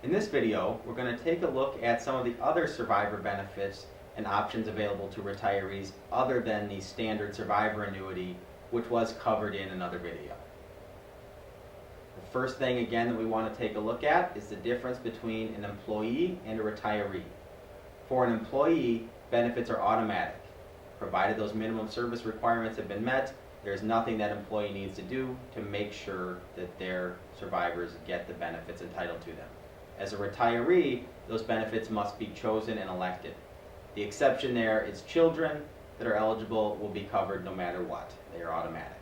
In this video, we're going to take a look at some of the other survivor benefits and options available to retirees other than the standard survivor annuity, which was covered in another video. The first thing again that we want to take a look at is the difference between an employee and a retiree. For an employee, benefits are automatic. Provided those minimum service requirements have been met, there's nothing that employee needs to do to make sure that their survivors get the benefits entitled to them. As a retiree, those benefits must be chosen and elected. The exception there is children that are eligible will be covered no matter what. They are automatic.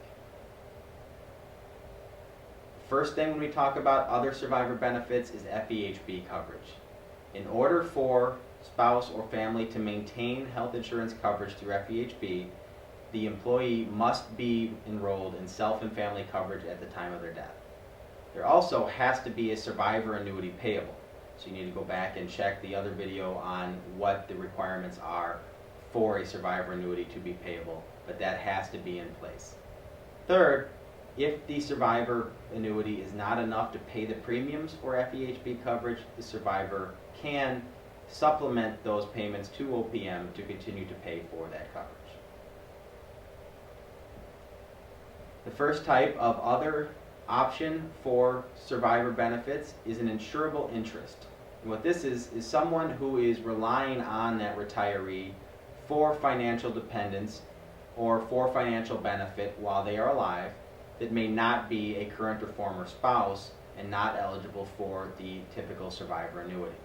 First thing when we talk about other survivor benefits is FEHB coverage. In order for spouse or family to maintain health insurance coverage through FEHB, the employee must be enrolled in self and family coverage at the time of their death. There also has to be a survivor annuity payable. So you need to go back and check the other video on what the requirements are for a survivor annuity to be payable, but that has to be in place. Third, if the survivor annuity is not enough to pay the premiums for FEHB coverage, the survivor can supplement those payments to OPM to continue to pay for that coverage. The first type of other option for survivor benefits is an insurable interest. And what this is someone who is relying on that retiree for financial dependence or for financial benefit while they are alive that may not be a current or former spouse and not eligible for the typical survivor annuity.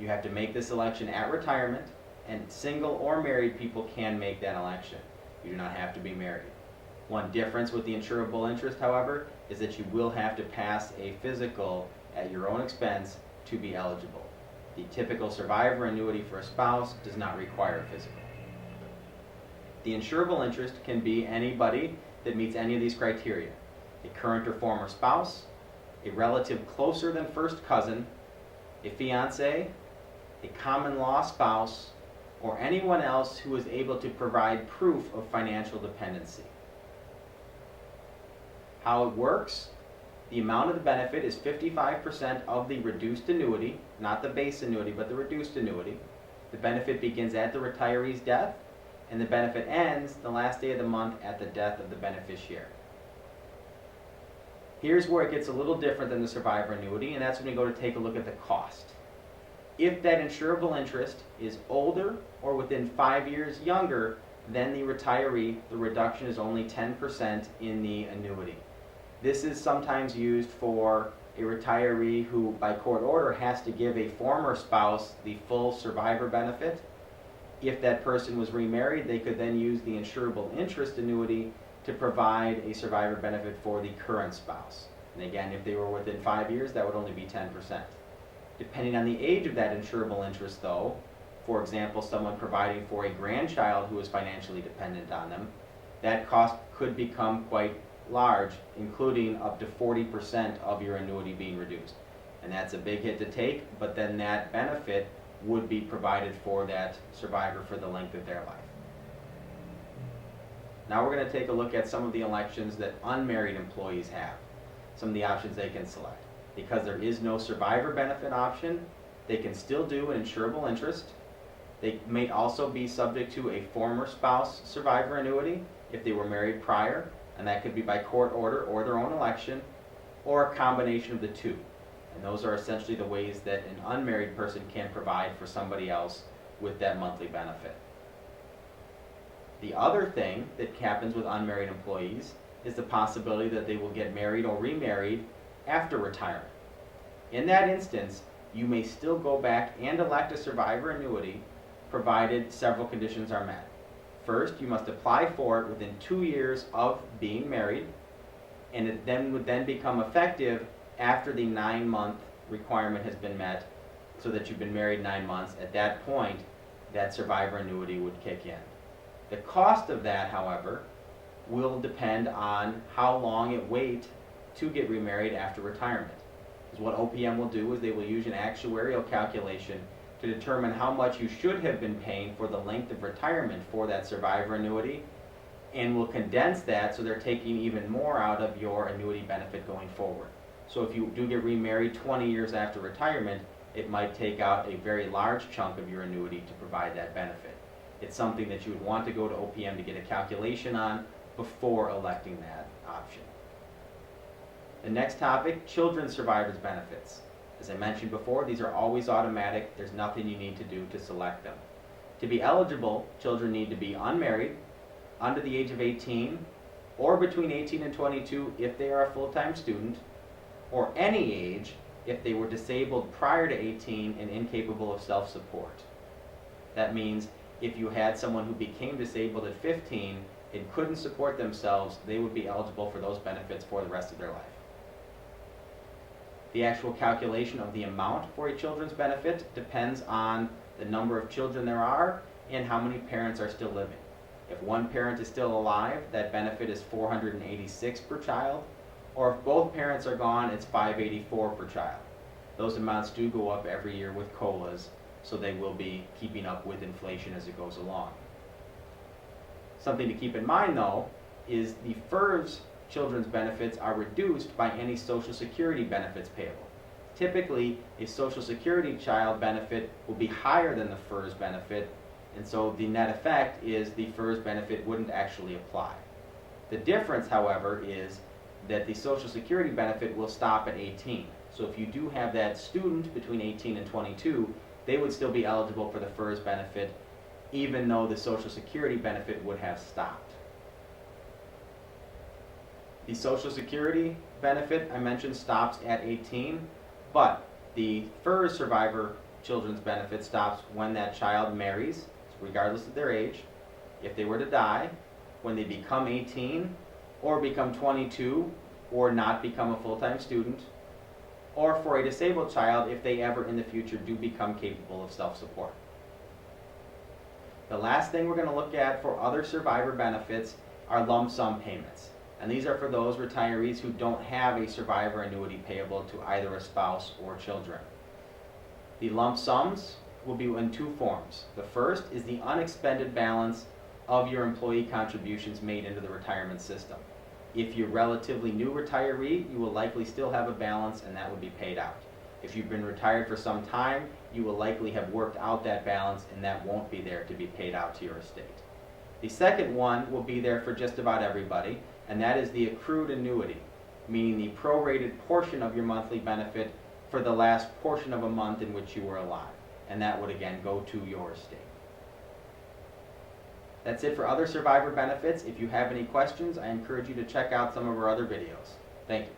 You have to make this election at retirement, and single or married people can make that election. You do not have to be married. One difference with the insurable interest, however, is that you will have to pass a physical at your own expense to be eligible. The typical survivor annuity for a spouse does not require a physical. The insurable interest can be anybody that meets any of these criteria: a current or former spouse, a relative closer than first cousin, a fiancé, a common law spouse, or anyone else who is able to provide proof of financial dependency. How it works: the amount of the benefit is 55% of the reduced annuity, not the base annuity, but the reduced annuity. The benefit begins at the retiree's death, and the benefit ends the last day of the month at the death of the beneficiary. Here's where it gets a little different than the survivor annuity, and that's when we go to take a look at the cost. If that insurable interest is older or within 5 years younger than the retiree, the reduction is only 10% in the annuity. This is sometimes used for a retiree who, by court order, has to give a former spouse the full survivor benefit. If that person was remarried, they could then use the insurable interest annuity to provide a survivor benefit for the current spouse. And again, if they were within 5 years, that would only be 10%. Depending on the age of that insurable interest, though, for example, someone providing for a grandchild who is financially dependent on them, that cost could become quite large, including up to 40% of your annuity being reduced. And that's a big hit to take, but then that benefit would be provided for that survivor for the length of their life. Now we're going to take a look at some of the elections that unmarried employees have, some of the options they can select. Because there is no survivor benefit option, they can still do an insurable interest. They may also be subject to a former spouse survivor annuity if they were married prior, and that could be by court order or their own election, or a combination of the two. And those are essentially the ways that an unmarried person can provide for somebody else with that monthly benefit. The other thing that happens with unmarried employees is the possibility that they will get married or remarried after retirement. In that instance, you may still go back and elect a survivor annuity provided several conditions are met. First, you must apply for it within 2 years of being married, and it then would then become effective after the 9-month requirement has been met, so that you've been married 9 months. At that point, that survivor annuity would kick in. The cost of that, however, will depend on how long it waits to get remarried after retirement. Because what OPM will do is they will use an actuarial calculation to determine how much you should have been paying for the length of retirement for that survivor annuity, and will condense that so they're taking even more out of your annuity benefit going forward. So if you do get remarried 20 years after retirement, it might take out a very large chunk of your annuity to provide that benefit. It's something that you would want to go to OPM to get a calculation on before electing that option. The next topic, children's survivors benefits. As I mentioned before, these are always automatic. There's nothing you need to do to select them. To be eligible, children need to be unmarried, under the age of 18, or between 18 and 22 if they are a full-time student, or any age if they were disabled prior to 18 and incapable of self-support. That means if you had someone who became disabled at 15 and couldn't support themselves, they would be eligible for those benefits for the rest of their life. The actual calculation of the amount for a children's benefit depends on the number of children there are and how many parents are still living. If one parent is still alive, that benefit is $486 per child, or if both parents are gone, it's $584 per child. Those amounts do go up every year with COLAs, so they will be keeping up with inflation as it goes along. Something to keep in mind, though, is the FERS children's benefits are reduced by any Social Security benefits payable. Typically, a Social Security child benefit will be higher than the FERS benefit, and so the net effect is the FERS benefit wouldn't actually apply. The difference, however, is that the Social Security benefit will stop at 18. So if you do have that student between 18 and 22, they would still be eligible for the FERS benefit, even though the Social Security benefit would have stopped. The Social Security benefit I mentioned stops at 18, but the FERS survivor children's benefit stops when that child marries, regardless of their age, if they were to die, when they become 18, or become 22, or not become a full-time student, or for a disabled child if they ever in the future do become capable of self-support. The last thing we're going to look at for other survivor benefits are lump sum payments. And these are for those retirees who don't have a survivor annuity payable to either a spouse or children. The lump sums will be in two forms. The first is the unexpended balance of your employee contributions made into the retirement system. If you're a relatively new retiree, you will likely still have a balance and that would be paid out. If you've been retired for some time, you will likely have worked out that balance and that won't be there to be paid out to your estate. The second one will be there for just about everybody, and that is the accrued annuity, meaning the prorated portion of your monthly benefit for the last portion of a month in which you were alive. And that would again go to your estate. That's it for other survivor benefits. If you have any questions, I encourage you to check out some of our other videos. Thank you.